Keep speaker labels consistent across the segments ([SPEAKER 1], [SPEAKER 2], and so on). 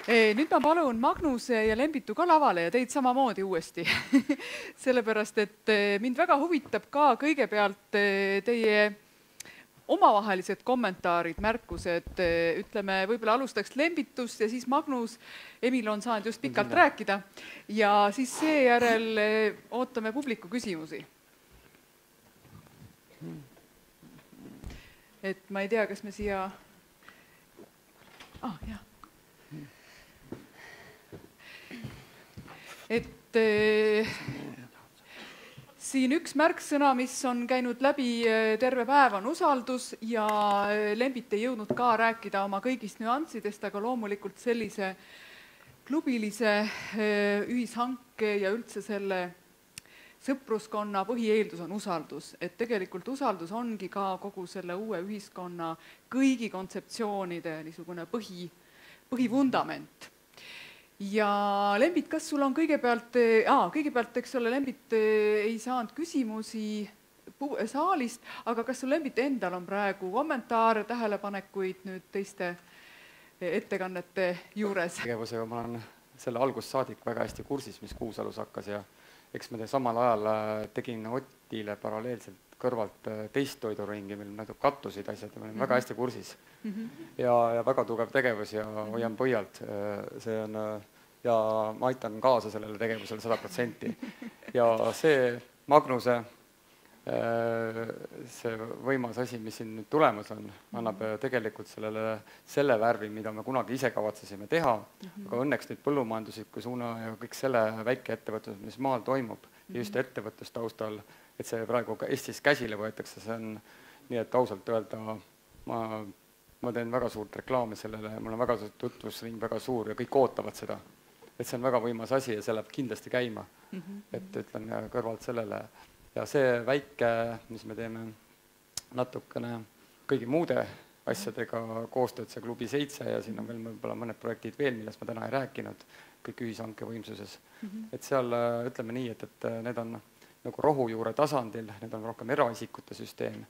[SPEAKER 1] Nüüd ma palun Magnuse ja Lembitu ka lavale ja teid samamoodi uuesti. Sellepärast, et mind väga huvitab ka kõigepealt teie omavahelised kommentaarid, märkused. Ütleme, võib-olla alustaks Lembitust ja siis Magnus. Emil on saanud just pikalt rääkida. Ja siis seejärel ootame publiku küsimusi. Et ma ei tea, kas me siia... jah. Et siin üks märksõna, mis on käinud läbi terve päev, on usaldus ja Lembit ei jõudnud ka rääkida oma kõigist nüanssidest, aga loomulikult sellise klubilise ühishanke ja üldse selle sõpruskonna põhieeldus on usaldus. Et tegelikult usaldus ongi ka kogu selle uue ühiskonna kõigi kontseptsioonide niisugune põhivundament. Ja Lembit, kas sul on kõigepealt, eks ole, Lembit ei saanud küsimusi saalist, aga kas sul Lembit endal on praegu kommentaare, tähelepanekuid nüüd teiste ettekannete juures?
[SPEAKER 2] Tegevusega ma olen selle algust saadik väga hästi kursis, mis Kuusalus hakkas ja eks ma samal ajal tegin Otile paralleelselt kõrvalt teist toiduringi, meil natuke kattusid asjad ja ma olen väga hästi kursis. Ja väga tugev tegevus ja hoian põialt. See on, ja ma aitan kaasa sellele tegevusele 100%. Ja see Magnuse, see võimas asi, mis siin nüüd tulemas on, annab tegelikult selle värvi, mida me kunagi ise kavatsesime teha, aga õnneks nüüd põllumajandusliku suuna ja kõik selle väike ettevõtlus, mis maal toimub, ja just ettevõtlustaustal, et see praegu Eestis käsile võetakse, see on nii, et ausalt öelda, ma teen väga suurt reklaami sellele, mul on väga tutvusring, väga suur ja kõik ootavad seda. Et see on väga võimas asi ja see läheb kindlasti käima, et ütlen kõrvalt sellele. Ja see väike, mis me teeme natukene kõigi muude asjadega koostööd, see Klubi 7 ja siin on veel võib-olla mõned projektid veel, millest ma täna ei rääkinud, kõik ühishanke võimsuses. Et seal ütleme nii, et need on nagu rohujuure tasandil, need on rohkem eraisikute süsteem,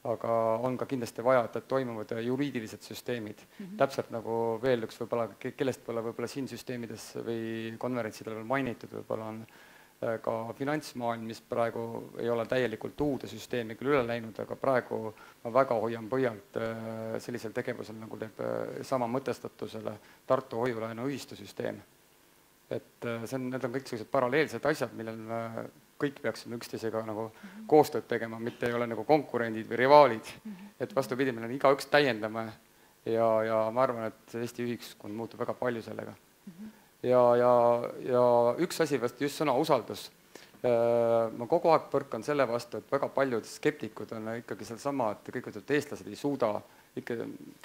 [SPEAKER 2] aga on ka kindlasti vaja, et toimuvad juriidilised süsteemid. Täpselt nagu veel üks võib-olla, kellest pole võib-olla siin süsteemides või konverentsidel veel mainitud, võib-olla on ka finantsmaailm, mis praegu ei ole täielikult uude süsteemi küll üle läinud, aga praegu ma väga hoian põialt sellisel tegevusel, nagu teeb sama mõtestatusele Tartu hoiulaenu ühistusüsteem. Et need on kõik sellised paralleelsed asjad, millel me kõik peaksime üksteisega nagu koostööd tegema, mitte ei ole nagu konkurendid või rivaalid. Et vastupidi, meil on igaüks täiendame ja ma arvan, et Eesti ühiskond muutub väga palju sellega. Ja üks asi just sõna usaldus. Ma kogu aeg põrkan selle vastu, et väga paljud skeptikud on ikkagi seal sama, et kõik ütlevad, et eestlased ei suuda.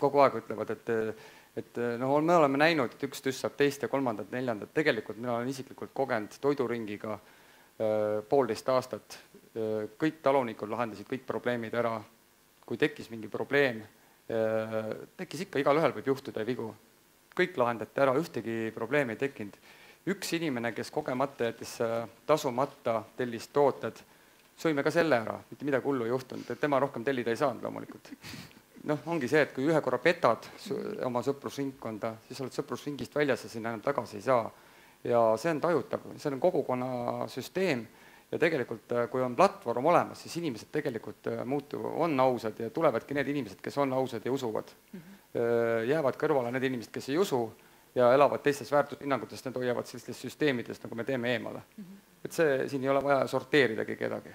[SPEAKER 2] Kogu aeg ütlevad, et me oleme näinud, et üks saab teist ja kolmandat, neljandat. Tegelikult mina olen isiklikult kogenud toiduringiga 1,5 aastat. Kõik talunikud lahendasid kõik probleemid ära. Kui tekkis mingi probleem, tekkis ikka, igal ühel võib juhtuda vigu. Kõik lahendati ära, ühtegi probleemi ei tekkinud. Üks inimene, kes kogemata jättis tasumata tellis tooted, sõime ka selle ära, mitte midagi hullu ei juhtunud, et tema rohkem tellida ei saanud loomulikult. Ongi see, et kui ühe korra petad oma sõprusringkonda, siis oled sõprusringist väljas ja sinna enam tagasi ei saa. Ja see on tajutav, see on kogukonna süsteem ja tegelikult, kui on platvorm olemas, siis inimesed tegelikult on ausad ja tulevadki need inimesed, kes on ausad ja usuvad. Jäävad kõrvale need inimesed, kes ei usu ja elavad teistes väärtushinnangutest, need hoiavad sellistest süsteemidest, nagu me teeme eemale. Et see, siin ei ole vaja sorteeridagi kedagi.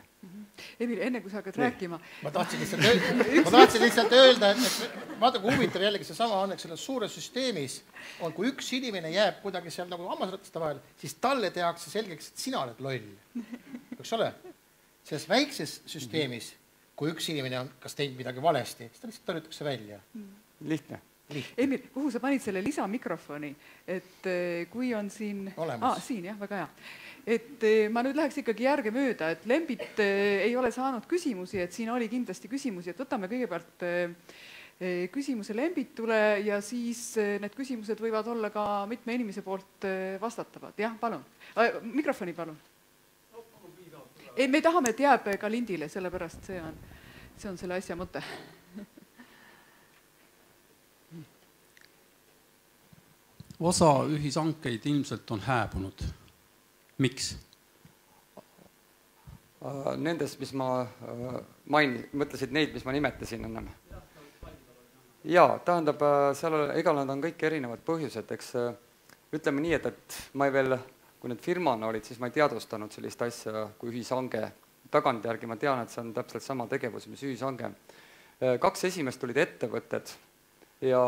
[SPEAKER 1] Emil, enne kui sa hakkad rääkima.
[SPEAKER 3] Ma tahtsin lihtsalt öelda, et vaata, kui huvitav jällegi see sama on, et selles suures süsteemis on, kui üks inimene jääb kuidagi seal nagu hammasrõtste vahel, siis talle tehakse selgeks, et sina oled loll. Eks ole? Selles väikses süsteemis, kui üks inimene on kas teinud midagi valesti, siis ta lihtsalt tõrjutakse välja.
[SPEAKER 2] Lihtne.
[SPEAKER 1] Emil, kuhu sa panid selle lisamikrofoni, et kui on siin...
[SPEAKER 3] Olemas.
[SPEAKER 1] Siin, jah, väga hea. Et ma nüüd läheks ikkagi järge mööda, et Lembit ei ole saanud küsimusi, et siin oli kindlasti küsimusi, et võtame kõigepealt küsimuse Lembitule ja siis need küsimused võivad olla ka mitme inimese poolt vastatavad. Jah, palun. Mikrofoni palun. Ei, me tahame, et jääb ka lindile, sellepärast see on selle asja mõte.
[SPEAKER 4] osa ühishankeid ilmselt on hääbunud. Miks?
[SPEAKER 2] Nendest, mis ma mõtlesid neid, mis ma nimetasin ennem. Jaa, tähendab, ega nad on kõik erinevad põhjused, eks ütleme nii, et ma veel, kui need firmana olid, siis ma ei teadvustanud sellist asja kui ühishange. Tagantjärgi ma tean, et see on täpselt sama tegevus, mis ühishange. 2 esimest olid ettevõtted ja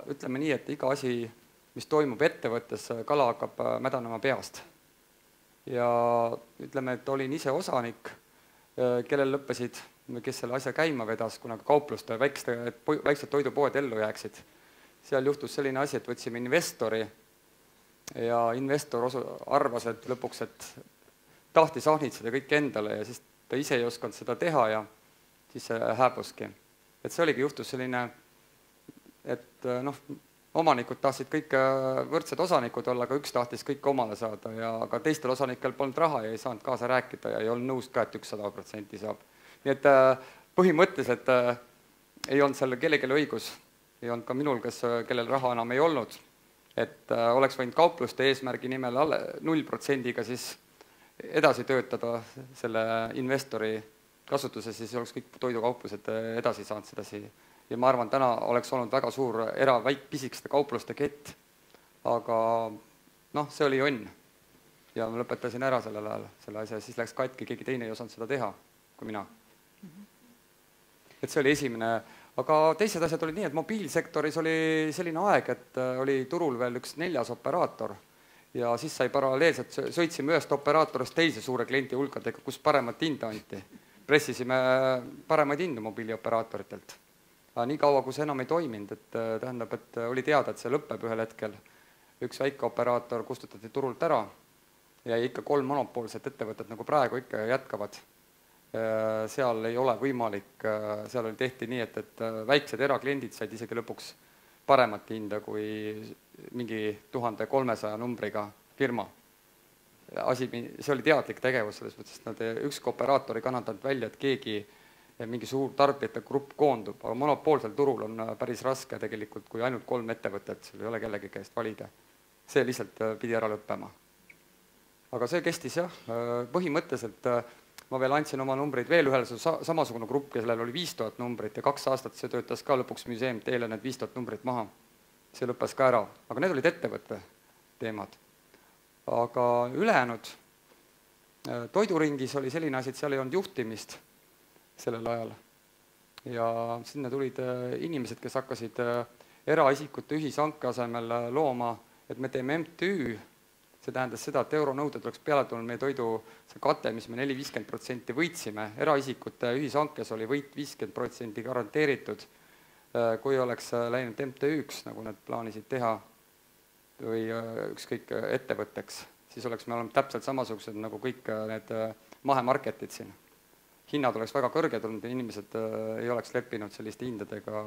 [SPEAKER 2] ütleme nii, et iga asi, mis toimub ettevõttes, kala hakkab mädanema peast. Ja ütleme, et olin ise osanik, kellel lõppesid, kes selle asja käima vedas, kuna kaupluste väiksed toidupoed ellu jääksid. Seal juhtus selline asi, et võtsime investori ja investor arvas, et lõpuks, et tahtis ahnitseda kõik endale ja siis ta ise ei osanud seda teha ja siis see hääbuski. Et see oligi juhtus selline, et omanikud tahtsid kõik võrdsed osanikud olla, aga üks tahtis kõik omale saada ja aga teistel osanikel polnud raha ja ei saanud kaasa rääkida ja ei olnud nõus ka, et 100% saab. Nii et põhimõtteliselt ei olnud seal kellelegi õigus, ei olnud ka minul, kellel raha enam ei olnud, et oleks võinud kaupluste eesmärgi nimel 0%-ga siis edasi töötada selle investori kasutuses, siis oleks kõik toidukauplused edasi saanud sedasi. Ja ma arvan, täna oleks olnud väga suur pisikeste kaupluste kett, aga see oli õnn. Ja ma lõpetasin ära sellel ajal selle asja, siis läks katki, keegi teine ei osanud seda teha kui mina. Et see oli esimene, aga teised asjad olid nii, et mobiilsektoris oli selline aeg, et oli turul veel üks 4. operaator ja siis sai paralleelselt, sõitsime ühest operaatorist teise suure kliendi hulkadega, kus paremat hinda anti. Pressisime paremaid hindu mobiilioperaatoritelt. Aga nii kaua, kui see enam ei toiminud, et tähendab, et oli teada, et see lõpeb ühel hetkel. Üks väike operaator kustutati turult ära ja ikka 3 monopoolset ettevõtet nagu praegu ikka jätkavad. Seal ei ole võimalik, seal oli tehti nii, et väiksed erakliendid said isegi lõpuks paremat hinda kui mingi 1300 numbriga firma. See oli teadlik tegevus selles mõttes, et üks operaator ei kannatanud välja, et keegi mingi suur tarbijate grupp koondub, aga monopoolsel turul on päris raske tegelikult, kui ainult 3 ettevõtet, sul ei ole kellegi käest valida. See lihtsalt pidi ära lõppema. Aga see kestis jah, põhimõtteliselt ma veel andsin oma numbreid veel ühel samasugune grupp, kellel oli 5000 numbrit ja 2 aastat see töötas ka lõpuks museum teele need 5000 numbrit maha. See lõppes ka ära, aga need olid ettevõtte teemad. Aga ülejäänud toiduringis oli selline asi, et seal ei olnud juhtimist sellel ajal. Ja sinna tulid inimesed, kes hakkasid eraisikute ühishanke asemel looma, et me teeme MTÜ. See tähendas seda, et euronõuded oleks peale tulnud meie toidu see kate, mis me 4-50% võitsime. Eraisikute ühishankes oli võit 50% garanteeritud. Kui oleks läinud MTÜ-ks, nagu nad plaanisid teha, või ükskõik ettevõtteks, siis oleks me oleme täpselt samasugused nagu kõik need mahemarketid siin. Hinnad oleks väga kõrged olnud ja inimesed ei oleks leppinud selliste hindadega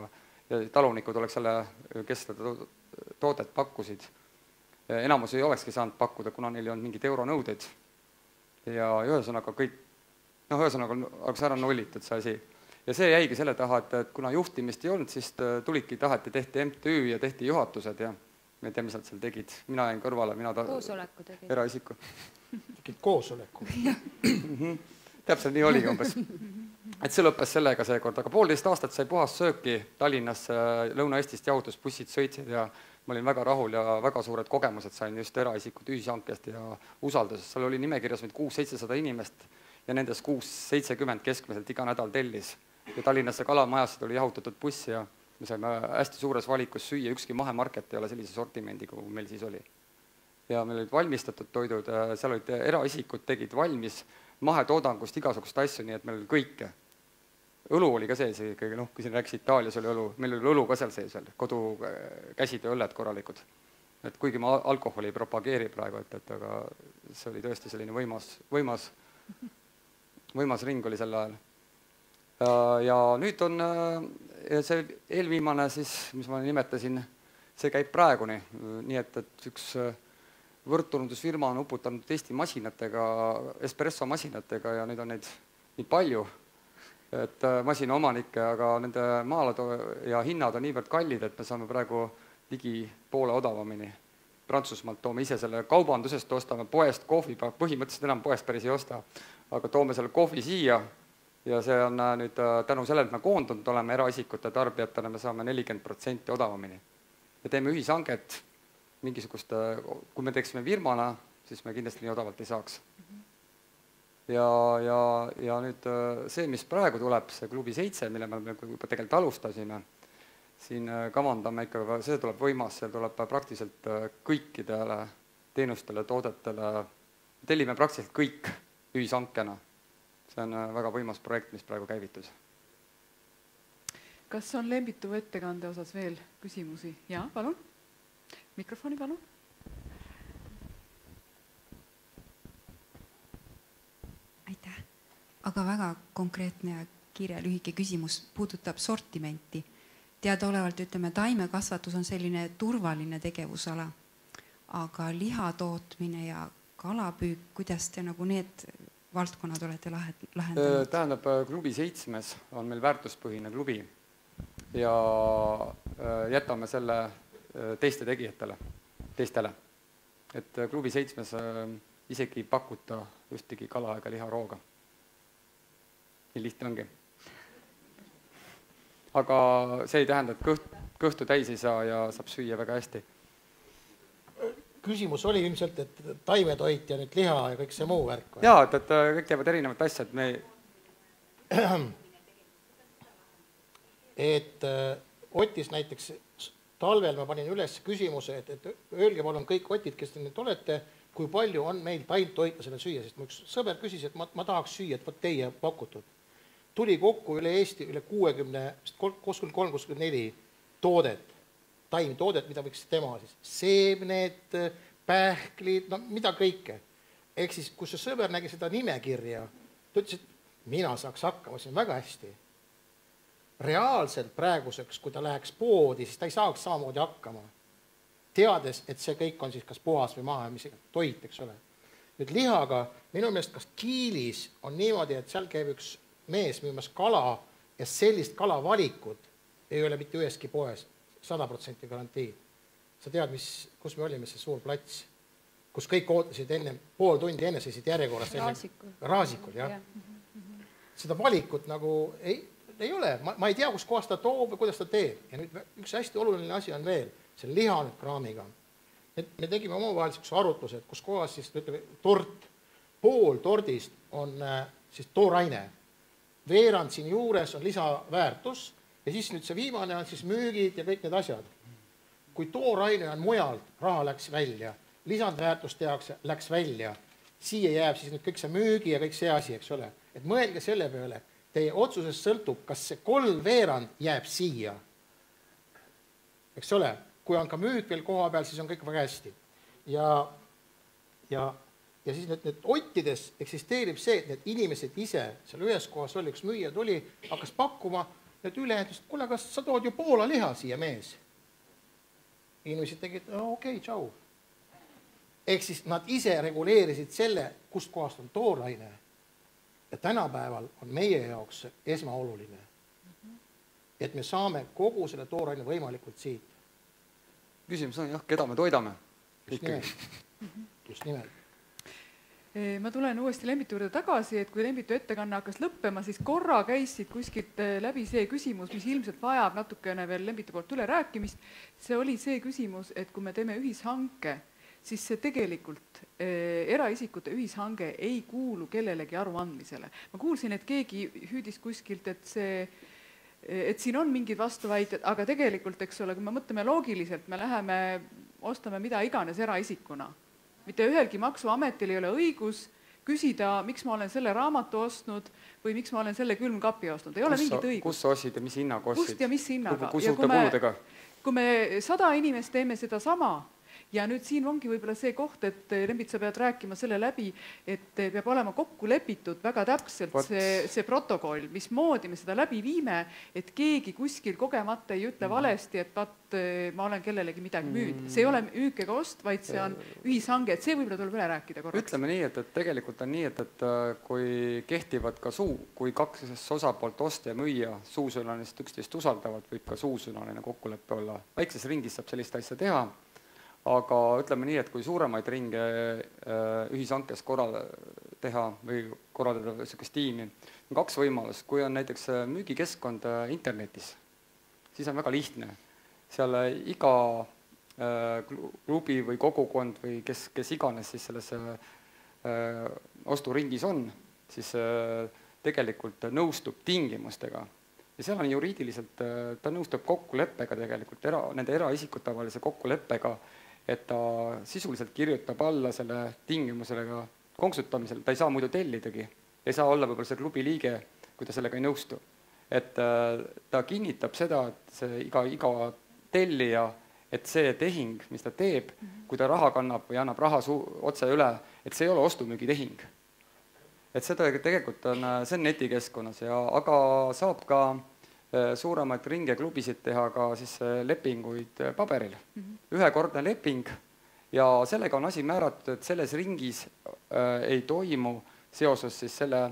[SPEAKER 2] ja talunikud oleks selle, kes seda toodet pakkusid. Enamus ei olekski saanud pakkuda, kuna neil ei olnud mingid euronõudeid. Ja ühesõnaga kõik, ühesõnaga oleks ära nullitud see asi. Ja see jäigi selle taha, et kuna juhtimist ei olnud, siis tulidki taheti, tehti MTÜ ja tehti juhatused ja me ei tea, mis nad seal tegid. Mina jäin kõrvale,
[SPEAKER 5] koosoleku tegid.
[SPEAKER 2] Eraisiku.
[SPEAKER 3] Tegid koosoleku.
[SPEAKER 2] Täpselt nii oligi umbes. Et see lõppes sellega seekord, aga 1,5 aastat sai puhast sööki Tallinnas, Lõuna-Eestist jahutusbussid sõitsid ja ma olin väga rahul ja väga suured kogemused sain just eraisikut ühishankest ja usaldusest. Seal oli nimekirjas 600-700 inimest ja nendes 670 keskmiselt iga nädal tellis. Ja Tallinnasse Kalamajasse oli jahutatud buss ja me saime hästi suures valikus süüa, ükski mahemarket ei ole sellise sortimendi, kui meil siis oli. Ja meil olid valmistatud toidud, seal olid eraisikud tegid valmis mahetoodangust igasugust asju, nii et meil oli kõike. Õlu oli ka sees, kui siin rääkis Itaalias oli õlu, meil oli õlu ka seal sees veel, kodu käsid ja õlled korralikud. Et kuigi ma alkoholi ei propageeri praegu, aga see oli tõesti selline võimas ring oli sel ajal. Ja nüüd on see eelviimane, siis, mis ma nimetasin, see käib praeguni, nii et üks võrdturundusfirma on uputanud Eesti masinatega, espresso masinatega ja nüüd on neid nii palju, et masina omanikke, aga nende maalad ja hinnad on niivõrd kallid, et me saame praegu ligi poole odavamini Prantsusmaalt, toome ise selle kaubandusest, ostame poest kohvi, põhimõtteliselt enam poest päris ei osta, aga toome selle kohvi siia ja see on nüüd tänu sellele, et me koondunud oleme eraisikute tarbijatena, me saame 40% odavamini. Ja teeme ühishanget mingisugust, kui me teeksime firmana, siis me kindlasti nii odavalt ei saaks. Ja nüüd see, mis praegu tuleb, see klubi 7, mille me juba tegelikult alustasime, siin kavandame ikka, see tuleb võimas, see tuleb praktiliselt kõikidele teenustele, toodetele, tellime praktiliselt kõik ühishankena. See on väga võimas projekt, mis praegu käivitus.
[SPEAKER 1] Kas on Lembitu ettekande osas veel küsimusi? Jaa, palun. Mikrofoni, palun.
[SPEAKER 5] Aitäh. Aga väga konkreetne ja kiire lühike küsimus puudutab sortimenti. Teadaolevalt ütleme, taimekasvatus on selline turvaline tegevusala, aga lihatootmine ja kalapüük, kuidas te nagu need valdkonnad olete lahendanud?
[SPEAKER 2] Tähendab, klubi 7 on meil väärtuspõhine klubi ja jätame selle teiste tegijatele, teistele. Et klubi 7 isegi ei pakuta ühtegi kala ega liharooga. Nii lihtne ongi. Aga see ei tähenda, et kõhtu täis ei saa ja saab süüa väga hästi.
[SPEAKER 3] Küsimus oli ilmselt, et taimetoit ja nüüd liha ja kõik see muu värk.
[SPEAKER 2] Jaa, et kõik teevad erinevat asja, et me
[SPEAKER 3] et Otis näiteks talvel ma panin üles küsimuse, et öelge palun kõik Otid, kes te nüüd olete, kui palju on meil taimtoita selle süüa, sest mu üks sõber küsis, et ma tahaks süüa, et võt teie pakutud. Tuli kokku üle Eesti üle 60, 63-64 toodet, taimtoodet, mida võiks tema siis, seemned, pähklid, no mida kõike. Ehk siis, kui see sõber nägi seda nimekirja, ta ütles, et mina saaks hakkama, see on väga hästi. Reaalselt praeguseks, kui ta läheks poodi, siis ta ei saaks samamoodi hakkama, teades, et see kõik on siis kas puhas või maha, mis toit, eks ole. Nüüd lihaga, minu meelest kas Kiilis on niimoodi, et seal käib üks mees müümas kala ja sellist kalavalikut ei ole mitte üheski poes, 100% garantii. Sa tead, kus me olime, see suur plats, kus kõik ootasid enne, pool tundi enne seisid järjekorrast. Raasikul, jah. Seda valikut nagu ei ole, ma ei tea, kus kohast ta toob või kuidas ta teeb. Ja nüüd üks hästi oluline asi on veel, see liha nüüd kraamiga. Me tegime omavaheliseks arutlused, kus kohas siis tort, pool tordist on siis tooraine. Veerand siin juures on lisaväärtus ja siis nüüd see viimane on siis müügid ja kõik need asjad. Kui tooraine on mujalt, raha läks välja, lisandväärtus tehakse, läks välja, siia jääb siis nüüd kõik see müügi ja kõik see asi, eks ole. Et mõelge selle peale, teie otsusest sõltub, kas see 3/4 jääb siia. Eks ole, kui on ka müük veel koha peal, siis on kõik väga hästi. Ja siis need ottides eksisteerib see, et need inimesed ise, seal ühes kohas oli, üks müüja tuli, hakkas pakkuma, need ülejäänud, kuule, kas sa tood ju Poola liha siia, mees? Inimesed tegid, okei, tšau. Ehk siis nad ise reguleerisid selle, kust kohast on tooraine. Ja tänapäeval on meie jaoks esmaoluline, et me saame kogu selle tooraine võimalikult siit.
[SPEAKER 2] Küsimus on jah, keda me toidame?
[SPEAKER 3] Just nimelt.
[SPEAKER 1] Ma tulen uuesti Lembitu juurde tagasi, et kui Lembitu ettekanne hakkas lõppema, siis korra käisid kuskilt läbi see küsimus, mis ilmselt vajab natukene veel Lembitu poolt üle rääkimist. See oli see küsimus, et kui me teeme ühishanke, siis see tegelikult eraisikute ühishange ei kuulu kellelegi aruandmisele. Ma kuulsin, et keegi hüüdis kuskilt, et siin on mingid vastuväited, aga tegelikult, eks ole, kui me mõtleme loogiliselt, me läheme, ostame mida iganes eraisikuna. Mitte ühelgi maksuametil ei ole õigus küsida, miks ma olen selle raamatu ostnud või miks ma olen selle külmkapi ostnud. Ei ole mingit õigust.
[SPEAKER 2] Kus sa ostsid ja mis hinnaga ostsid?
[SPEAKER 1] Kust ja mis hinnaga.
[SPEAKER 2] Kus suurte kuludega?
[SPEAKER 1] Kui me 100 inimest teeme seda sama, ja nüüd siin ongi võib-olla see koht, et Lembit, sa pead rääkima selle läbi, et peab olema kokku lepitud väga täpselt see protokoll, mismoodi me seda läbi viime, et keegi kuskil kogemata ei ütle valesti, et ma olen kellelegi midagi müüd. See ei ole müük ega ost, vaid see on ühishange, et see võib-olla tuleb üle rääkida korraks.
[SPEAKER 2] Ütleme nii, et tegelikult on nii, et kui kehtivad ka kui kaks osapoolt osta ja müüa suusõnalist üksteist usaldavad, võib ka suusõnaline kokkuleppe olla. Väikses ringis saab sellist asja teha. aga ütleme nii, et kui suuremaid ringe ühishankes teha või korraldada niisugust tiimi, on 2 võimalust. Kui on näiteks müügikeskkond internetis, siis on väga lihtne. Seal iga klubi või kogukond või kes iganes siis selles osturingis on, siis tegelikult nõustub tingimustega. Ja seal on juriidiliselt, ta nõustub kokkuleppega tegelikult, nende eraisikute tavalise kokkuleppega, et ta sisuliselt kirjutab alla selle tingimusega konksutamisel, ta ei saa muidu tellidagi, ei saa olla võib-olla see klubi liige, kui ta sellega ei nõustu. Et ta kinnitab seda, et see iga tellija, et see tehing, mis ta teeb, kui ta raha kannab või annab raha otse üle, et see ei ole ostumüügitehing. Et seda tegelikult on, see on netikeskkonnas, aga saab ka suuremaid ringeklubisid teha ka siis lepinguid paberil. Ühekordne leping ja sellega on asi määratud, et selles ringis ei toimu seoses siis selle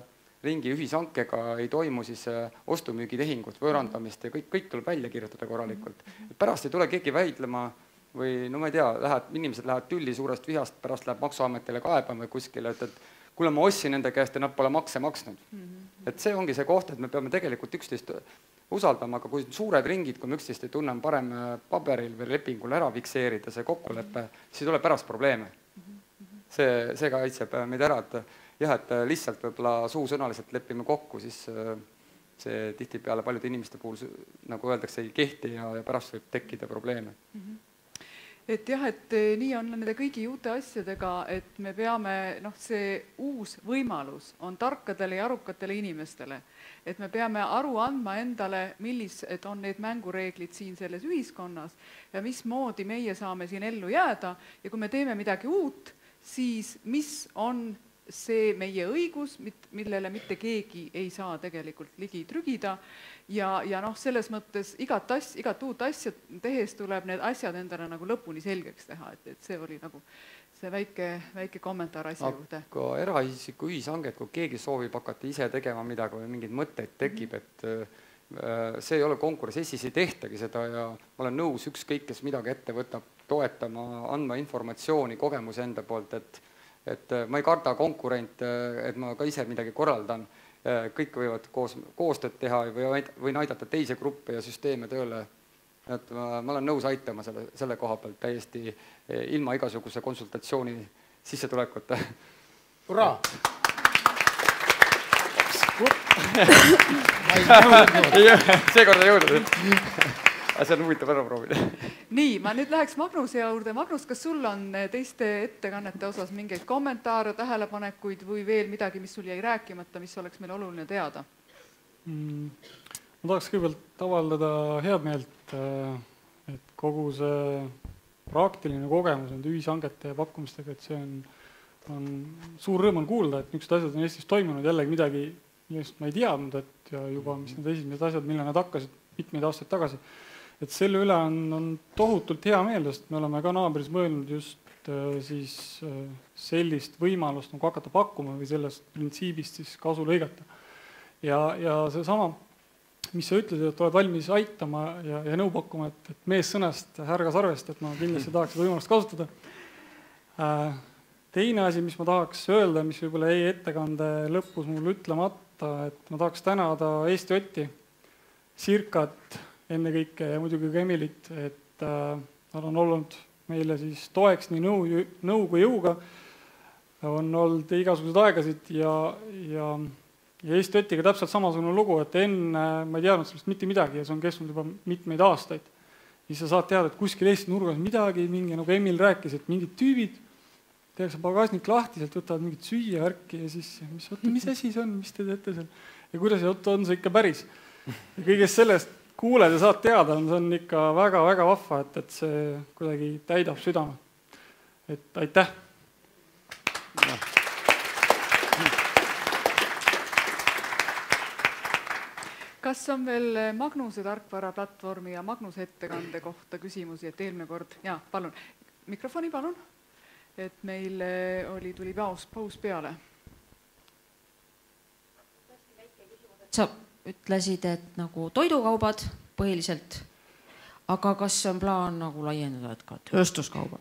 [SPEAKER 2] ringi ühishankega ei toimu siis ostumüügitehingut, võõrandamist ja kõik tuleb välja kirjutada korralikult. Pärast ei tule keegi väidlema või no ma ei tea, inimesed lähevad tülli suurest vihast, pärast läheb maksuametile kaebama või kuskile, et kuule ma ostsin nende käest ja nad pole makse maksnud. Et see ongi see koht, et me peame tegelikult üksteist usaldama, aga kui suured ringid, kui me üksteist ei tunne, on parem paberil või lepingul ära fikseerida see kokkulepe, siis tuleb pärast probleeme. See kaitseb meid ära, et jah, et lihtsalt võib-olla suusõnaliselt lepime kokku, siis see tihtipeale paljude inimeste puhul, nagu öeldakse, ei kehti ja pärast võib tekkida probleeme.
[SPEAKER 1] Et jah, et nii on nende kõigi uute asjadega, et me peame, see uus võimalus on tarkadele ja arukatele inimestele, et me peame aru andma endale, millised on need mängureeglid siin selles ühiskonnas ja mismoodi meie saame siin ellu jääda ja kui me teeme midagi uut, siis mis on see meie õigus, millele mitte keegi ei saa tegelikult ligi trügida ja selles mõttes igat uut asja tehes tuleb need asjad endale nagu lõpuni selgeks teha, et see oli nagu see väike kommentaar asja juurde.
[SPEAKER 2] Aga eraisiku ühishanget, kui keegi soovib hakata ise tegema midagi või mingeid mõtteid tekib, et see ei ole konkurss, Eestis ei tehtagi seda ja ma olen nõus ükskõik, kes midagi ette võtab, toetama, andma informatsiooni, kogemuse enda poolt, et ma ei karda konkurente, et ma ka ise midagi korraldan, kõik võivad koostööd teha või aidata teise gruppe ja süsteeme tööle. Et ma olen nõus aitama selle koha pealt täiesti ilma igasuguse konsultatsiooni sissetulekuta.
[SPEAKER 3] Hurraa!
[SPEAKER 2] Seekord ei jõudnud. See on huvitav ära proovida.
[SPEAKER 1] Nii, ma nüüd läheks Magnuse juurde. Magnus, kas sul on teiste ettekannete osas mingeid kommentaare, tähelepanekuid või veel midagi, mis sul jäi rääkimata, mis oleks meil oluline teada?
[SPEAKER 6] Ma tahaks kõigepealt avaldada head meelt, et kogu see praktiline kogemus nende ühishangete ja pakkumistega, et see on suur rõõm on kuulda, et niisugused asjad on Eestis toimunud, jällegi midagi, millest ma ei teadnud, et ja juba mis need esimesed asjad, mille nad hakkasid mitmeid aastaid tagasi. Et selle üle on tohutult hea meel, sest me oleme ka naabris mõelnud just siis sellist võimalust nagu hakata pakkuma või sellest printsiibist siis kasu lõigata. Ja see sama, mis sa ütlesid, et oled valmis aitama ja nõu pakkuma, et mees sõnast härga sarvest, et ma kindlasti tahaks seda võimalust kasutada. Teine asi, mis ma tahaks öelda, mis võib-olla jäi ettekande lõpus mul ütlemata, et ma tahaks tänada Eesti Otti, Sirkat, ennekõike ja muidugi ka Emilit, et nad on olnud meile siis toeks nii nõu kui jõuga, on olnud igasuguseid aegasid ja Eesti Otiga täpselt samasugune lugu, et enne ma ei teadnud sellest mitte midagi ja see on kestnud juba mitmeid aastaid. Siis sa saad teada, et kuskil Eesti nurgas midagi, mingi nagu Emil rääkis, et mingid tüübid tehakse pagasnik lahti, sealt võtavad mingit süüa värki ja siis mis asi see on, mis te teete seal ja kuidas on see ikka päris. Ja kõigest sellest kuuled ja saad teada, see on ikka väga-väga vahva, et see kuidagi täidab südame. Et aitäh!
[SPEAKER 1] Kas on veel Magnuse tarkvaraplatvormi ja Magnuse ettekande kohta küsimusi, et eelmine kord? Jaa, palun. Mikrofoni palun, et meil tuli paus peale.
[SPEAKER 7] Sa ütlesid, et nagu toidukaubad põhiliselt, aga kas on plaan nagu laiendada, et ka tööstuskaubad?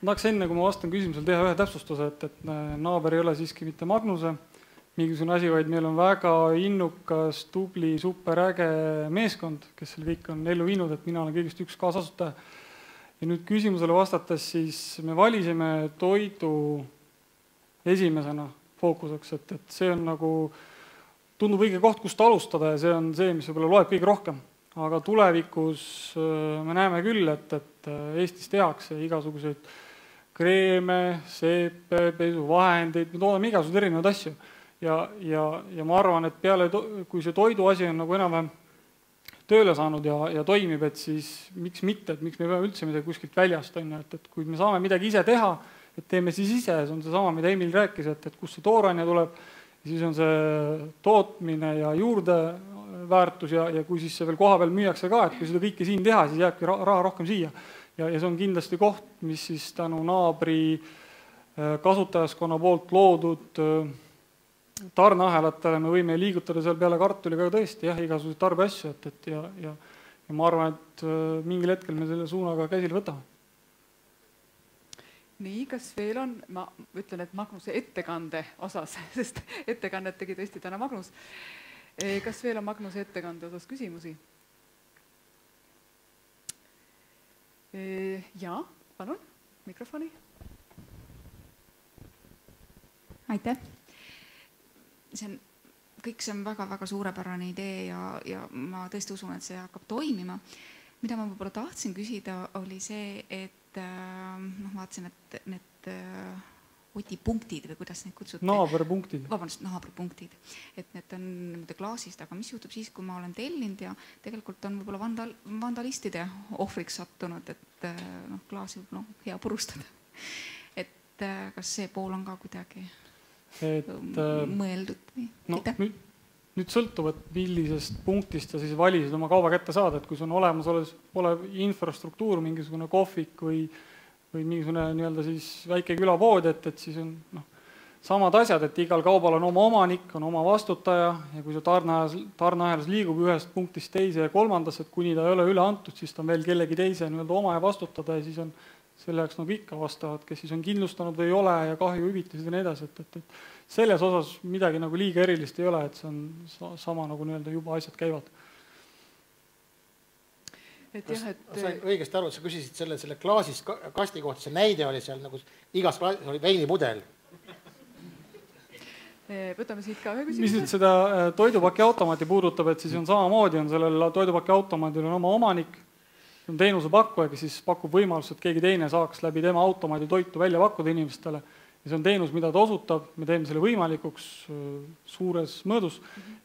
[SPEAKER 6] Ma tahaks enne, kui ma vastan küsimusele, teha ühe täpsustuse, et naaber ei ole siiski mitte Magnuse mingisugune asi, vaid meil on väga innukas, tubli, superäge meeskond, kes selle kõik on ellu viinud, et mina olen kõigest üks kaasasutaja. Ja nüüd küsimusele vastates, siis me valisime toidu esimesena fookuseks, et see on nagu, tundub õige koht, kust alustada ja see on see, mis võib-olla loeb kõige rohkem. Aga tulevikus me näeme küll, et Eestis tehakse igasuguseid kreeme, seepe, pesuvahendeid, me toodame igasuguseid erinevaid asju. Ja ma arvan, et kui see toidu asi on nagu enam-vähem tööle saanud ja toimib, et siis miks mitte, et miks me peame üldse midagi kuskilt väljast, et kui me saame midagi ise teha, et teeme siis ise, see on see sama, mida Emil rääkis, et kust see tooraine tuleb, siis on see tootmine ja juurdeväärtus ja kui siis see veel koha peal müüakse ka, et kui seda kõike siin teha, siis jääbki raha rohkem siia. Ja see on kindlasti koht, mis siis tänu naabri kasutajaskonna poolt loodud tarneahelatele me võime liigutada seal peale kartuliga tõesti igasuguseid tarbeasju, ja ma arvan, et mingil hetkel me selle suunaga käsile võtame.
[SPEAKER 1] Nii, kas veel on, ma ütlen, et Magnuse ettekande osas, sest ettekannet tegi tõesti täna Magnus. Kas veel on Magnuse ettekande osas küsimusi? Jaa, palun, mikrofoni.
[SPEAKER 8] Aitäh. Kõik see on väga-väga suurepärane idee ja ma tõesti usun, et see hakkab toimima. Mida ma võib-olla tahtsin küsida, oli see, et vaatasin, et need otipunktid või kuidas neid kutsuti?
[SPEAKER 6] Naaberpunktid.
[SPEAKER 8] Vabandust, naaberpunktid. Et need on klaasist, aga mis juhtub siis, kui ma olen tellinud ja tegelikult on võib-olla vandalistide ohvriks sattunud, et klaasi hea purustada. Et kas see pool on ka kuidagi mõeldud või?
[SPEAKER 6] Nüüd sõltub, et millisest punktist sa siis valisid oma kauba kätte saada, et kui see on olev infrastruktuur, mingisugune kohvik või mingisugune nii-öelda siis väike külapood, et siis on samad asjad, et igal kaubal on oma omanik, on oma vastutaja ja kui see tarneahelas liigub ühest punktist teise ja kolmandasse, et kuni ta ei ole üle antud, siis ta on veel kellegi teise nii-öelda oma ja vastutada ja siis on selle jaoks nagu ikka vastavad, kes siis on kindlustanud või ei ole ja kahju hüvitised ja nii edasi, et selles osas midagi nagu liiga erilist ei ole, et see on sama nagu nii-öelda juba asjad käivad.
[SPEAKER 3] Sain õigesti aru, et sa küsisid selle klaasist kasti kohta, see näide oli seal nagu igas klaasis oli veinimudel.
[SPEAKER 1] Võtame siit ka ühe küsimuse.
[SPEAKER 6] Mis nüüd seda toidupaki automaati puudutab, et siis on samamoodi, on sellel toidupaki automaadil on oma omanik, on teenusepakkuja, kes siis pakub võimalust, et keegi teine saaks läbi tema automaadi toitu välja pakkuda inimestele. Ja see on teenus, mida ta osutab, me teeme selle võimalikuks suures mõõdus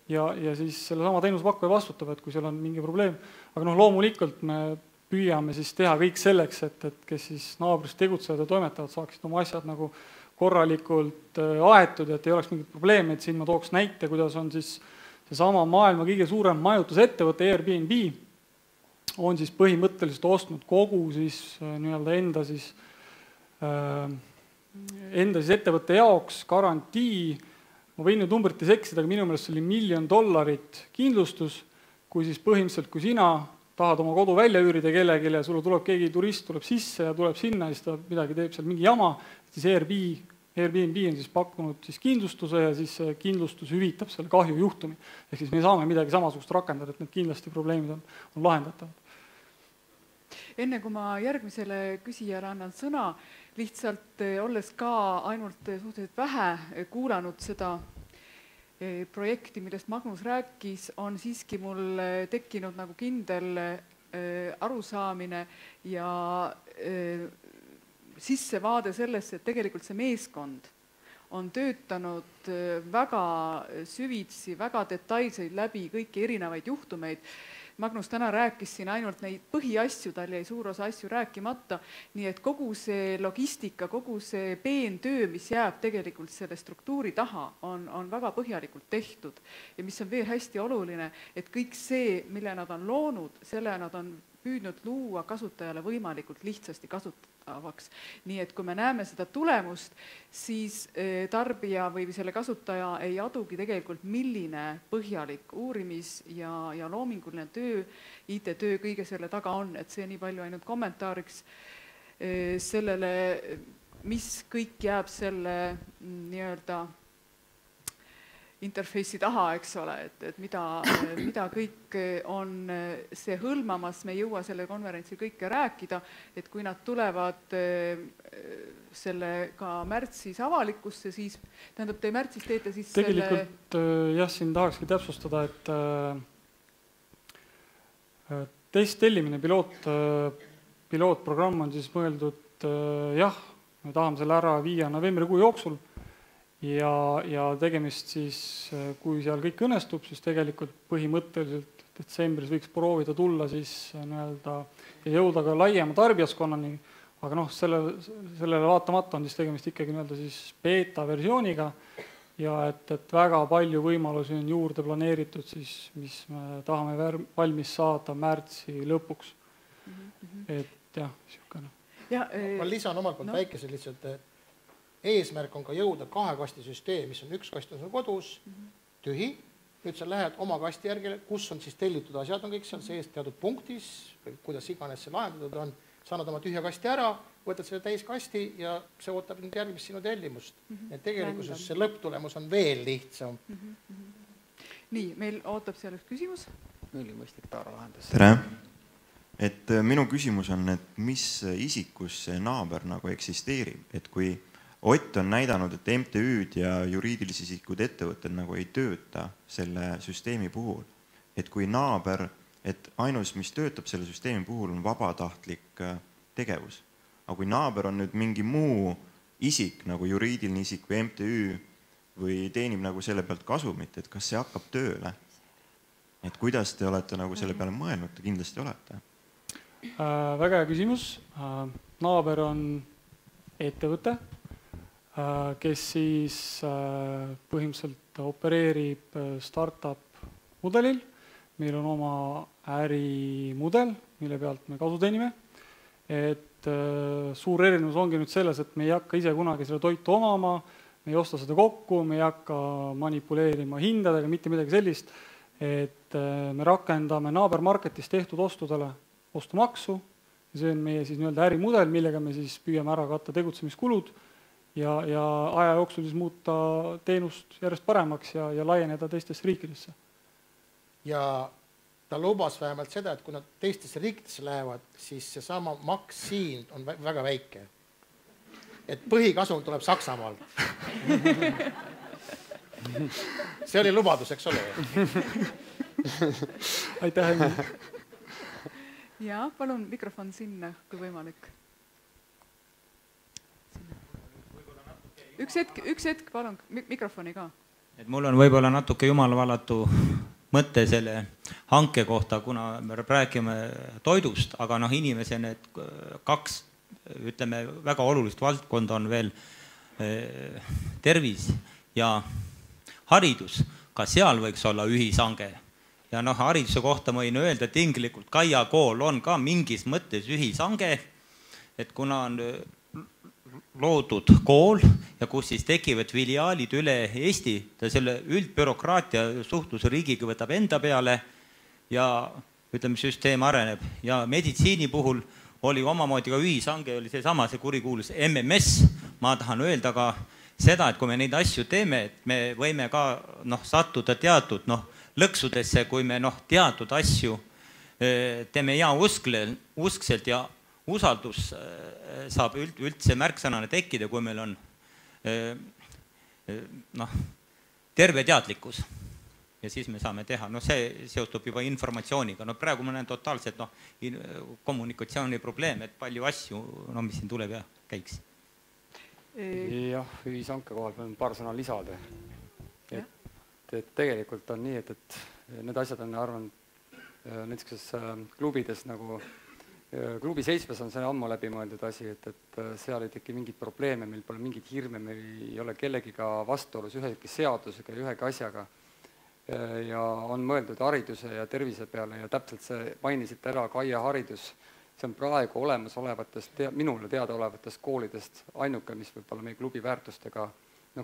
[SPEAKER 6] ja siis selle sama teenusepakkuja vastutab, et kui seal on mingi probleem. Aga loomulikult me püüame siis teha kõik selleks, et kes siis naabrist tegutsevad ja toimetavad, saaksid oma asjad nagu korralikult aetud, et ei oleks mingit probleemi, et siin ma tooks näite, kuidas on siis seesama maailma kõige suurem majutusettevõte Airbnb on siis põhimõtteliselt ostnud kogu siis nii-öelda enda siis ettevõtte jaoks garantii, ma võin nüüd numbrite seksida, aga minu meelest see oli $1 miljon kindlustus, kui siis põhimõtteliselt, kui sina tahad oma kodu välja üürida kellelegi ja sulle tuleb keegi turist, tuleb sisse ja tuleb sinna ja siis ta midagi teeb seal mingi jama, siis Airbnb on siis pakkunud siis kindlustuse ja siis kindlustus hüvitab selle kahju juhtumi. Ehk siis me saame midagi samasugust rakendada, et need kindlasti probleemid on lahendatavad.
[SPEAKER 1] Enne kui ma järgmisele küsijale annan sõna, lihtsalt olles ka ainult suhteliselt vähe kuulanud seda projekti, millest Magnus rääkis, on siiski mul tekkinud nagu kindel arusaamine ja sissevaade sellesse, et tegelikult see meeskond on töötanud väga süvitsi, väga detailseid läbi kõiki erinevaid juhtumeid. Magnus täna rääkis siin ainult neid põhiasju, tal jäi suur osa asju rääkimata, nii et kogu see logistika, kogu see peentöö, mis jääb tegelikult selle struktuuri taha, on väga põhjalikult tehtud. Ja mis on veel hästi oluline, et kõik see, mille nad on loonud, selle nad on püüdnud luua kasutajale võimalikult lihtsasti kättesaadavaks. Nii et kui me näeme seda tulemust, siis tarbija või selle kasutaja ei adugi tegelikult, milline põhjalik uurimis- ja loominguline töö, IT-töö kõige selle taga on, et see nii palju ainult kommentaariks sellele, mis kõik jääb selle nii-öelda interface'i taha, eks ole, et mida kõik on see hõlmamas, me ei jõua selle konverentsil kõike rääkida, et kui nad tulevad sellega märtsis avalikusse, siis tähendab, te märtsis teete siis
[SPEAKER 6] tegelikult jah, siin tahakski täpsustada, et testtellimine pilootprogramm on siis mõeldud jah, me tahame selle ära viia novembrikuu jooksul ja tegemist siis, kui seal kõik õnnestub, siis tegelikult põhimõtteliselt detsembris võiks proovida tulla siis nii-öelda ja jõuda ka laiema tarbijaskonnani, aga noh, sellele vaatamata on siis tegemist ikkagi nii-öelda siis beta versiooniga ja et väga palju võimalusi on juurde planeeritud siis, mis me tahame valmis saada märtsi lõpuks. Et jah, niisugune.
[SPEAKER 3] Ma lisan omalt poolt väikese lihtsalt, eesmärk on ka jõuda 2 kasti süsteem, mis on 1 kast on sul kodus, tühi, nüüd sa lähed oma kasti järgele, kus on siis tellitud asjad, on kõik seal sees teatud punktis, kuidas iganes see lahendatud on, sa annad oma tühja kasti ära, võtad selle täiskasti ja see ootab nüüd järgmist sinu tellimust. Et tegelikkuses see lõpptulemus on veel lihtsam.
[SPEAKER 1] Nii, meil ootab seal üks küsimus.
[SPEAKER 2] Mõistlik Taara lahendas.
[SPEAKER 9] Tere! Et minu küsimus on, et mis isikus see naaber nagu eksisteerib, et kui Ott on näidanud, et MTÜ-d ja juriidilisi isikud ettevõtted nagu ei tööta selle süsteemi puhul. Et kui naaber, et ainus, mis töötab selle süsteemi puhul, on vabatahtlik tegevus. Aga kui naaber on nüüd mingi muu isik, nagu juriidiline isik või MTÜ või teenib nagu selle pealt kasumit, et kas see hakkab tööle? Et kuidas te olete nagu selle peale mõelnud, te kindlasti olete?
[SPEAKER 6] Väga hea küsimus. Naaber on ettevõte, kes siis põhimõtteliselt opereerib startup mudelil. Meil on oma ärimudel, mille pealt me kasu teenime. Et suur erinevus ongi nüüd selles, et me ei hakka ise kunagi selle toitu omama, me ei osta seda kokku, me ei hakka manipuleerima hindadega, mitte midagi sellist. Et me rakendame naabermarketis tehtud ostudele ostumaksu. See on meie siis nii-öelda ärimudel, millega me siis püüame ära katta tegutsemiskulud ja aja jooksul siis muuta teenust järjest paremaks ja laieneda teistesse riikidesse.
[SPEAKER 3] Ja ta lubas vähemalt seda, et kui nad teistesse riikidesse lähevad, siis see sama maks siin on väga väike. Et põhikasum tuleb Saksamaalt. See oli lubadus, eks ole?
[SPEAKER 6] Aitäh, Emil.
[SPEAKER 1] Ja, palun mikrofon sinna, kui võimalik. Üks hetk, palun, mikrofoni ka.
[SPEAKER 10] Et mul on võib-olla natuke jumalvalatu mõtte selle hanke kohta, kuna me räägime toidust, aga inimese need 2, ütleme, väga olulist valdkonda on veel tervis ja haridus. Ka seal võiks olla ühishange. Ja hariduse kohta ma võin öelda, et tinglikult Kaia kool on ka mingis mõttes ühishange, et kuna on loodud kool ja kus siis tekivad filiaalid üle Eesti, ta selle üldbürokraatia suhtluse riigiga võtab enda peale ja ütleme, süsteem areneb. Ja meditsiini puhul oli omamoodi ka ühishange, oli see kurikuulus MMS. Ma tahan öelda ka seda, et kui me neid asju teeme, et me võime ka sattuda teatud lõksudesse, kui me teatud asju teeme uskselt ja usaldus saab üldse märksõnane tekkida, kui meil on terve teadlikkus. Ja siis me saame teha, see seostub juba informatsiooniga. Praegu ma näen totaalselt kommunikatsiooni probleem, et palju asju, mis siin tuleb ja käiks.
[SPEAKER 2] Jah, ühishanke kohal pean paar sõna lisada. Et tegelikult on nii, et need asjad on, arvan, näiteks klubides nagu Klubi 7 on see ammu läbi mõeldud asi, et seal ei teki mingit probleeme, meil pole mingit hirme, meil ei ole kellegiga vastuolus ühegi seadusega ja ühegi asjaga. Ja on mõeldud hariduse ja tervise peale ja täpselt see mainisite ära Kaia haridus see on praegu olemasolevatest, minule teadaolevatest koolidest ainuke, mis võib-olla meie klubi väärtustega,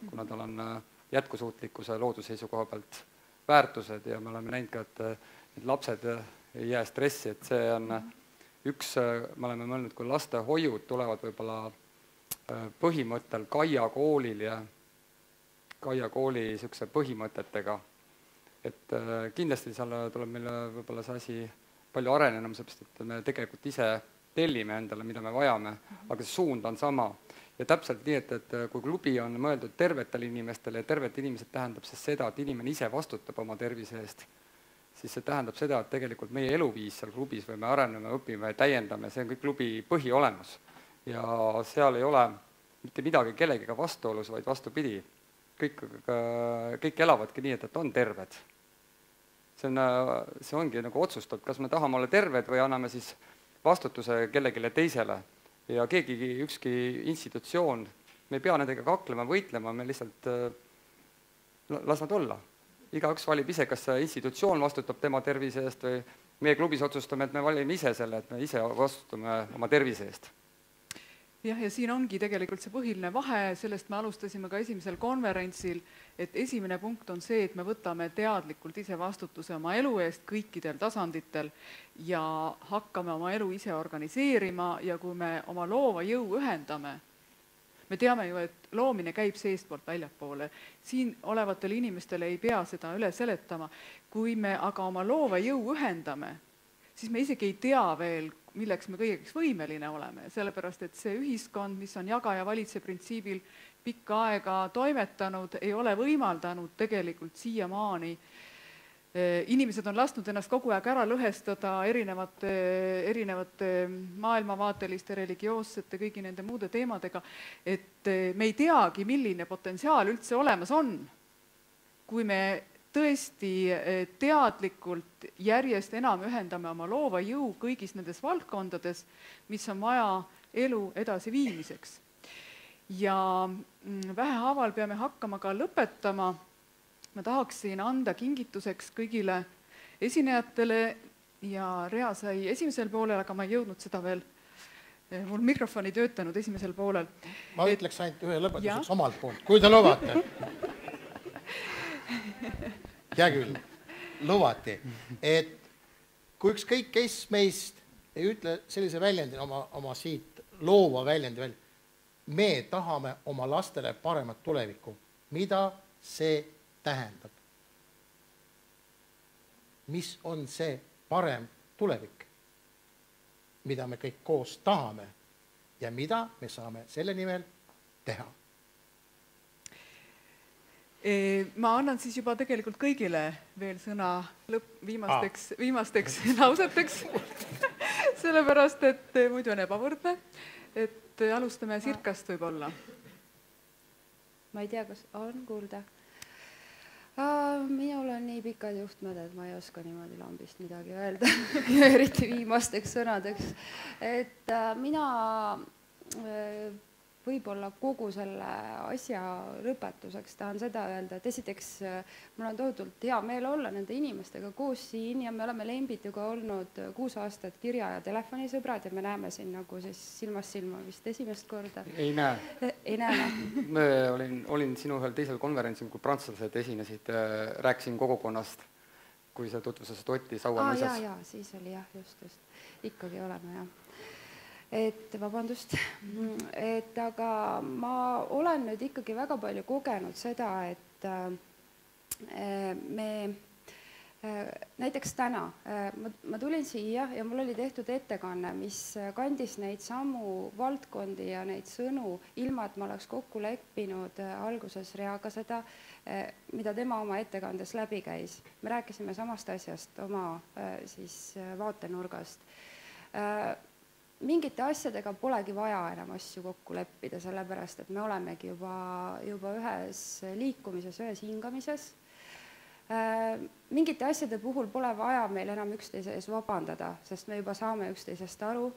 [SPEAKER 2] kuna tal on jätkusuutlikkuse loodusseisukoha pealt väärtused ja me oleme näinud ka, et need lapsed ei jää stressi, et see on üks, me oleme mõelnud, kui lastehoiud tulevad võib-olla põhimõttel Kaia koolil ja Kaia kooli niisuguse põhimõtetega, et kindlasti seal tuleb meile võib-olla see asi palju arenenum, seepärast et me tegelikult ise tellime endale, mida me vajame, aga see suund on sama. Ja täpselt nii, et kui klubi on mõeldud tervetele inimestele ja tervet inimesed tähendab siis seda, et inimene ise vastutab oma tervise eest, siis see tähendab seda, et tegelikult meie eluviis seal klubis või me areneme, õpime, täiendame, see on kõik klubi põhiolemus. Ja seal ei ole mitte midagi kellegiga vastuolus, vaid vastupidi. Kõik elavadki nii, et on terved. See ongi nagu otsustatud, kas me tahame olla terved või anname siis vastutuse kellegile teisele. Ja ükski institutsioon, me ei pea nendega kaklema, võitlema, me lihtsalt las nad olla. Igaüks valib ise, kas see institutsioon vastutab tema tervise eest või meie klubis otsustame, et me valime ise selle, et me ise vastutame oma tervise eest.
[SPEAKER 1] Jah, ja siin ongi tegelikult see põhiline vahe, sellest me alustasime ka esimesel konverentsil, et esimene punkt on see, et me võtame teadlikult ise vastutuse oma elu eest kõikidel tasanditel ja hakkame oma elu ise organiseerima ja kui me oma loova jõu ühendame, me teame ju, et loomine käib seestpoolt väljapoole. Siin olevatele inimestele ei pea seda üle seletama. Kui me aga oma loova jõu ühendame, siis me isegi ei tea veel, milleks me kõigeks võimeline oleme, sellepärast et see ühiskond, mis on jaga ja valitse printsiibil pikka aega toimetanud, ei ole võimaldanud tegelikult siiamaani. Inimesed on lasknud ennast kogu aeg ära lõhestada erinevate maailmavaateliste, religioossete, kõigi nende muude teemadega, et me ei teagi, milline potentsiaal üldse olemas on, kui me tõesti teadlikult järjest enam ühendame oma loova jõu kõigis nendes valdkondades, mis on vaja elu edasiviimiseks. Ja vähehaaval peame hakkama ka lõpetama. Ma tahaksin anda kingituseks kõigile esinejatele ja Rea sai esimesel poolel, aga ma ei jõudnud seda veel. Mul mikrofon ei töötanud esimesel poolel.
[SPEAKER 3] Ma ütleks ainult ühe lõpetuseks omalt poolt, kui te lubate. Hea küll, lubati, et kui ükskõik kes meist ei ütle sellise väljendi, oma siit loova väljendi välja, me tahame oma lastele paremat tulevikku. Mida see tähendab? Mis on see parem tulevik, mida me kõik koos tahame ja mida me saame selle nimel teha?
[SPEAKER 1] Ma annan siis juba tegelikult kõigile veel sõna viimasteks lauseteks, sellepärast, et muidu on ebavõrdne, et alustame Sirkast võib-olla.
[SPEAKER 11] Ma ei tea, kas on kuulda. Minul on nii pikad juhtmed, et ma ei oska niimoodi lambist midagi öelda, eriti viimasteks sõnadeks. Et mina võib-olla kogu selle asja lõpetuseks tahan seda öelda, et esiteks mul on tohutult hea meel olla nende inimestega koos siin ja me oleme Lembituga olnud 6 aastat kirja- ja telefonisõbrad ja me näeme siin nagu siis silmast silma vist esimest korda.
[SPEAKER 2] Ei näe.
[SPEAKER 11] Ei näe.
[SPEAKER 2] Me olin sinu ühel teisel konverentsil, kui prantslased esinesid, rääkisin kogukonnast, kui sa tutvustasid Oti Sauamõisas.
[SPEAKER 11] Jaa, siis oli jah, just. Ikkagi oleme jah. Et vabandust, et aga ma olen nüüd ikkagi väga palju kogenud seda, et me näiteks täna, ma tulin siia ja mul oli tehtud ettekanne, mis kandis neid samu valdkondi ja neid sõnu, ilma et ma oleks kokku leppinud alguses Reaga seda, mida tema oma ettekandes läbi käis. Me rääkisime samast asjast oma siis vaatenurgast. Mingite asjadega polegi vaja enam asju kokku leppida, sellepärast, et me olemegi juba ühes liikumises, ühes hingamises. Mingite asjade puhul pole vaja meil enam üksteise ees vabandada, sest me juba saame üksteisest aru.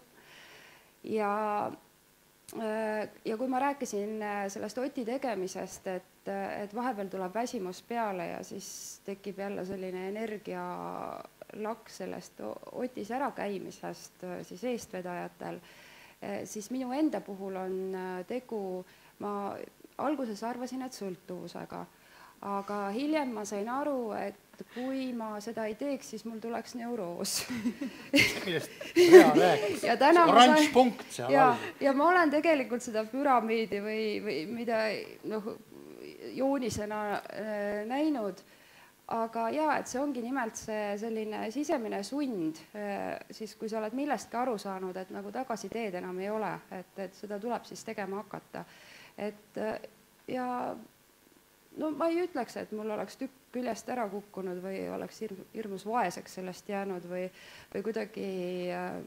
[SPEAKER 11] Ja kui ma rääkisin sellest Oti tegemisest, et et vahepeal tuleb väsimus peale ja siis tekib jälle selline energialaks sellest Otis ärakäimisest siis eestvedajatel, siis minu enda puhul on tegu, ma alguses arvasin, et sõltuvusega, aga hiljem ma sain aru, et kui ma seda ei teeks, siis mul tuleks neuroos.
[SPEAKER 3] Millest Rea rääkis. Oranž punkt seal all.
[SPEAKER 11] Ja ma olen tegelikult seda püramiidi või mida joonisena näinud, aga et see ongi nimelt see selline sisemine sund, siis kui sa oled millestki aru saanud, et nagu tagasiteed enam ei ole, et seda tuleb siis tegema hakata. Ja ma ei ütleks, et mul oleks tükk küljest ära kukkunud või oleks hirmus vaeseks sellest jäänud või kuidagi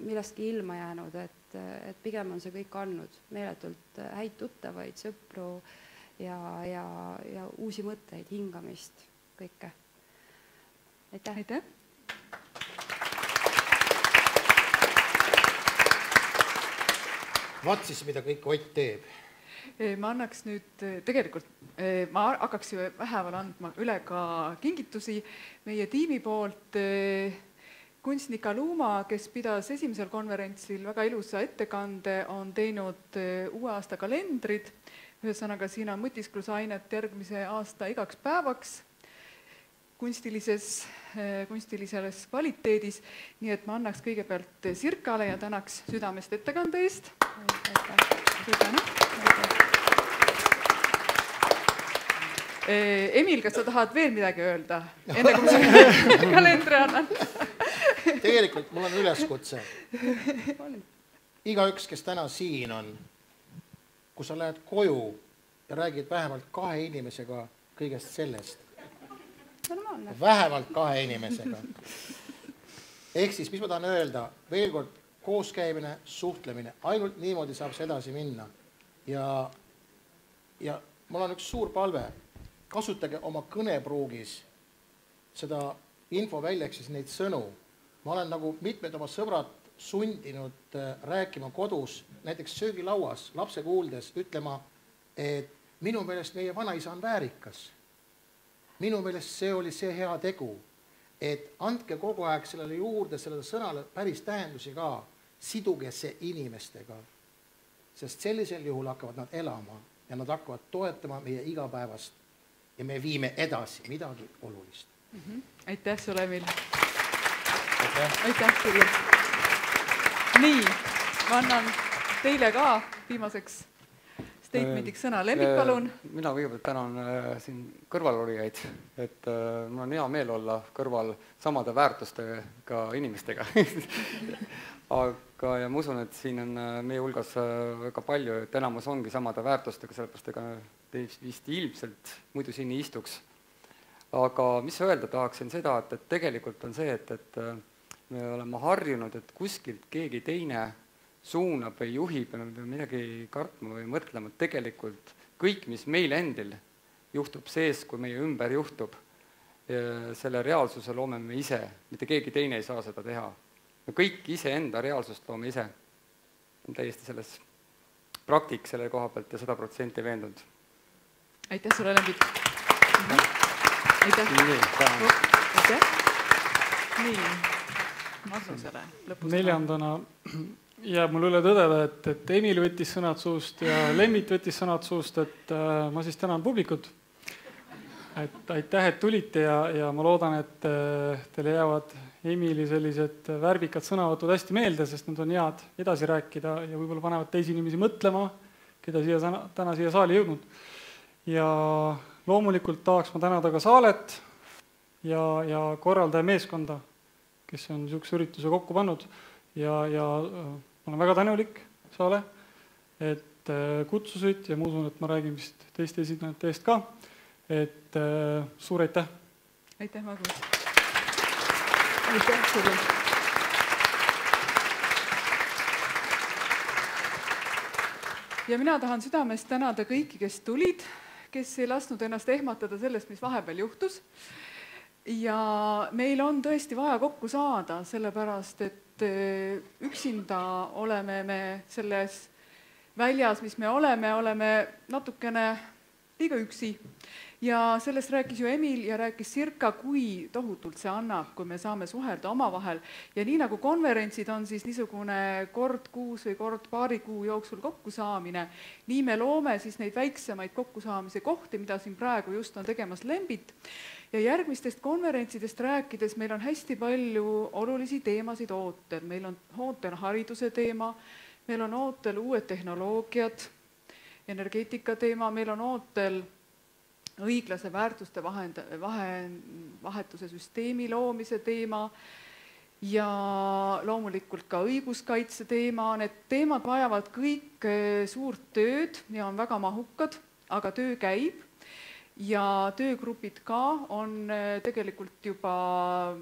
[SPEAKER 11] millestki ilma jäänud, et pigem on see kõik andnud meeletult häid tuttavaid, sõpru ja uusi mõtteid, hingamist, kõike. Aitäh!
[SPEAKER 1] Aitäh!
[SPEAKER 3] Vaat siis, mida kõik Ott teeb.
[SPEAKER 1] Ma annaks nüüd, tegelikult ma hakkaks ju väheval andma üle ka kingitusi meie tiimi poolt. Kunstnik Aluma, kes pidas esimesel konverentsil väga ilusa ettekande, on teinud uue aasta kalendrid. Ühesõnaga, siin on mõtisklusainet järgmise aasta igaks päevaks kunstilises kvaliteedis. Nii et ma annaks kõigepealt Sirkale ja tänaks südamest ettekande eest. Emil, kas sa tahad veel midagi öelda, enne kui ma selle kalendri annan?
[SPEAKER 3] Tegelikult mul on üleskutse. Igaüks, kes täna siin on, kui sa lähed koju ja räägid vähemalt 2 inimesega kõigest sellest. Vähemalt 2 inimesega. Ehk siis, mis ma tahan öelda, veel kord kooskäimine, suhtlemine, ainult niimoodi saab see edasi minna. Ja mul on üks suur palve. Kasutage oma kõnepruugis seda info välja, ehk siis neid sõnu. Ma olen nagu mitmed oma sõbrad sundinud rääkima kodus, näiteks söögilauas, lapse kuuldes, ütlema, et minu meelest meie vanaisa on väärikas. Minu meelest see oli see hea tegu, et andke kogu aeg sellele juurde, sellele sõnale päris tähendusi ka, siduge see inimestega, sest sellisel juhul hakkavad nad elama ja nad hakkavad toetama meie igapäevast ja me viime edasi midagi olulist.
[SPEAKER 1] Aitäh sulle, Emil. Aitäh sulle. Nii, ma annan teile ka viimaseks statementiks sõna. Lembit, palun.
[SPEAKER 2] Mina kõigepealt tänan siin kõrvalolijaid, et mul on hea meel olla kõrval samade väärtustega inimestega. Aga ja ma usun, et siin on meie hulgas väga palju, et enamus ongi samade väärtustega, sellepärast ega vist ilmselt muidu siin ei istuks. Aga mis öelda tahaksin seda, et tegelikult on see, et me oleme harjunud, et kuskilt keegi teine suunab või juhib ja me peame midagi kartma või mõtlema, et tegelikult kõik, mis meil endil juhtub sees, kui meie ümber juhtub, selle reaalsuse loome me ise, mitte keegi teine ei saa seda teha. Me kõik iseenda reaalsust loome ise. Täiesti selles praktik selle koha pealt ja 100% veendunud.
[SPEAKER 1] Aitäh sulle, Lembit. Aitäh. Nii, Magnusele lõpus.
[SPEAKER 6] 4. jääb mul üle tõdeda, et Emil võttis sõnad suust ja Lembit võttis sõnad suust, et ma siis tänan publikut. Aitäh, et tulite ja ma loodan, et teile jäävad Emili sellised värvikad sõnavõtud hästi meelde, sest need on head edasi rääkida ja võib-olla panevad teisi inimesi mõtlema, keda täna siia saali jõudnud. Ja loomulikult tahaks ma tänada ka Saalet ja korraldaja meeskonda, kes on niisuguse ürituse kokku pannud ja ma olen väga tänulik Saale, et kutsusid ja ma usun, et ma räägin vist teiste esinejate eest ka, et suur aitäh!
[SPEAKER 1] Aitäh, Magnus! Aitäh sulle! Ja mina tahan südamest tänada kõiki, kes tulid, kes ei lasknud ennast ehmatada sellest, mis vahepeal juhtus. Ja meil on tõesti vaja kokku saada, sellepärast, et üksinda oleme me selles väljas, mis me oleme natukene liiga üksi. Ja sellest rääkis ju Emil ja rääkis Sirka, kui tohutult see annab, kui me saame suhelda omavahel. Ja nii nagu konverentsid on siis niisugune kord kuus või kord paari kuu jooksul kokkusaamine, nii me loome siis neid väiksemaid kokkusaamise kohti, mida siin praegu just on tegemas Lembit. Ja järgmistest konverentsidest rääkides meil on hästi palju olulisi teemasid ootel. Meil on ootel hariduse teema, meil on ootel uued tehnoloogiad, energeetika teema, meil on ootel õiglase väärtuste vahetuse süsteemi loomise teema ja loomulikult ka õiguskaitse teema. Need teemad vajavad kõik suurt tööd ja on väga mahukad, aga töö käib ja töögrupid ka on tegelikult juba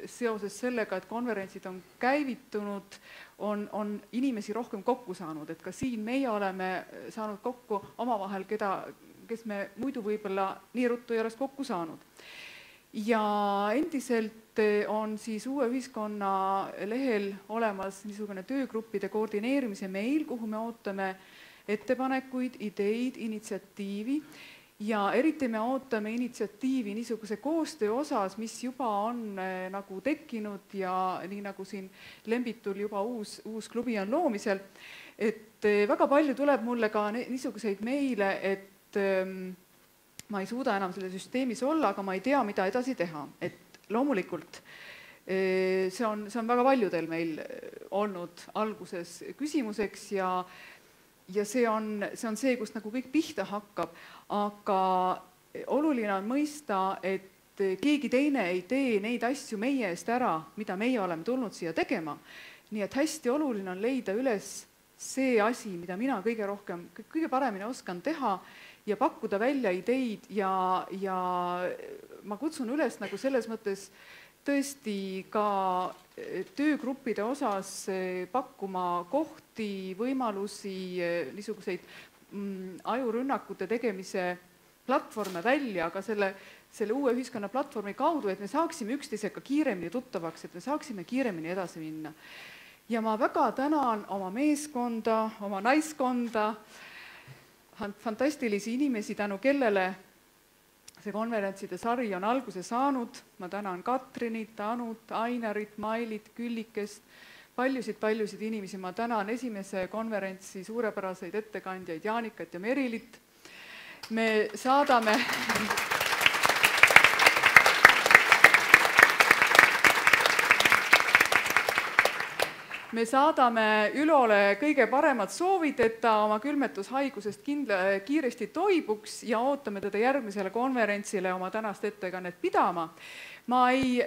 [SPEAKER 1] seoses sellega, et konverentsid on käivitunud, on inimesi rohkem kokku saanud, et ka siin meie oleme saanud kokku omavahel, kes me muidu võib-olla nii ruttu ei oleks kokku saanud. Ja endiselt on siis Uue Ühiskonna lehel olemas niisugune töögruppide koordineerimise meil, kuhu me ootame ettepanekuid, ideid, initsiatiivi ja eriti me ootame initsiatiivi niisuguse koostöö osas, mis juba on nagu tekkinud ja nii nagu siin Lembitul juba uus klubi on loomisel, et väga palju tuleb mulle ka niisuguseid meile, et ma ei suuda enam selle süsteemis olla, aga ma ei tea, mida edasi teha. Et loomulikult see on väga paljudel meil olnud alguses küsimuseks ja see on see, kust nagu kõik pihta hakkab, aga oluline on mõista, et keegi teine ei tee neid asju meie eest ära, mida meie oleme tulnud siia tegema. Nii et hästi oluline on leida üles see asi, mida mina kõige paremini oskan teha ja pakkuda välja ideid ja ma kutsun üles nagu selles mõttes tõesti ka töögruppide osas pakkuma kohti, võimalusi, niisuguseid ajurünnakute tegemise platvorme välja, aga selle Uue Ühiskonna platvormi kaudu, et me saaksime üksteisega kiiremini tuttavaks, et me saaksime kiiremini edasi minna. Ja ma väga tänan oma meeskonda, oma naiskonda, fantastilisi inimesi, tänu kellele see konverentside sari on alguse saanud. Ma tänan Katrinit, Anut, Ainarit, Mailit, Küllikest, paljusid inimesi. Ma tänan esimese konverentsi suurepäraseid ettekandjaid Jaanikat ja Merilit. Me saadame Ülole kõige paremad soovid, et ta oma külmetushaigusest kiiresti toibuks ja ootame teda järgmisele konverentsile oma tänast ettekannet pidama. Ma ei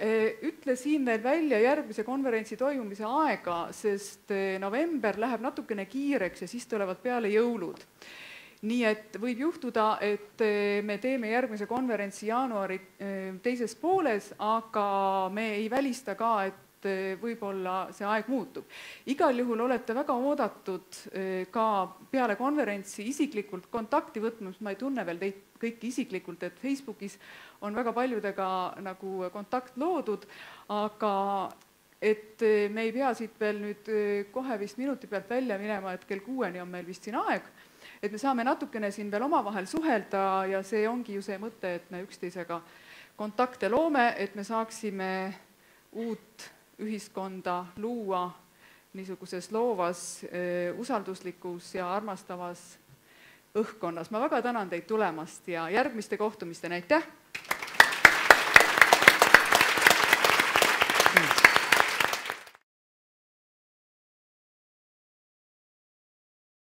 [SPEAKER 1] ütle siin veel välja järgmise konverentsi toimumise aega, sest november läheb natukene kiireks ja siis tulevad peale jõulud. Nii et võib juhtuda, et me teeme järgmise konverentsi jaanuari teises pooles, aga me ei välista ka, et võib-olla see aeg muutub. Igal juhul olete väga oodatud ka peale konverentsi isiklikult kontakti võtma, ma ei tunne veel teid kõiki isiklikult, et Facebookis on väga paljudega nagu kontakt loodud, aga et me ei pea siit veel nüüd kohe vist minuti pealt välja minema, et kell 6 on meil vist siin aeg, et me saame natukene siin veel omavahel suhelda ja see ongi ju see mõte, et me üksteisega kontakte loome, et me saaksime uut ühiskonda luua niisuguses loovas, usalduslikus ja armastavas õhkkonnas. Ma väga tänan teid tulemast ja järgmiste kohtumisteni, aitäh!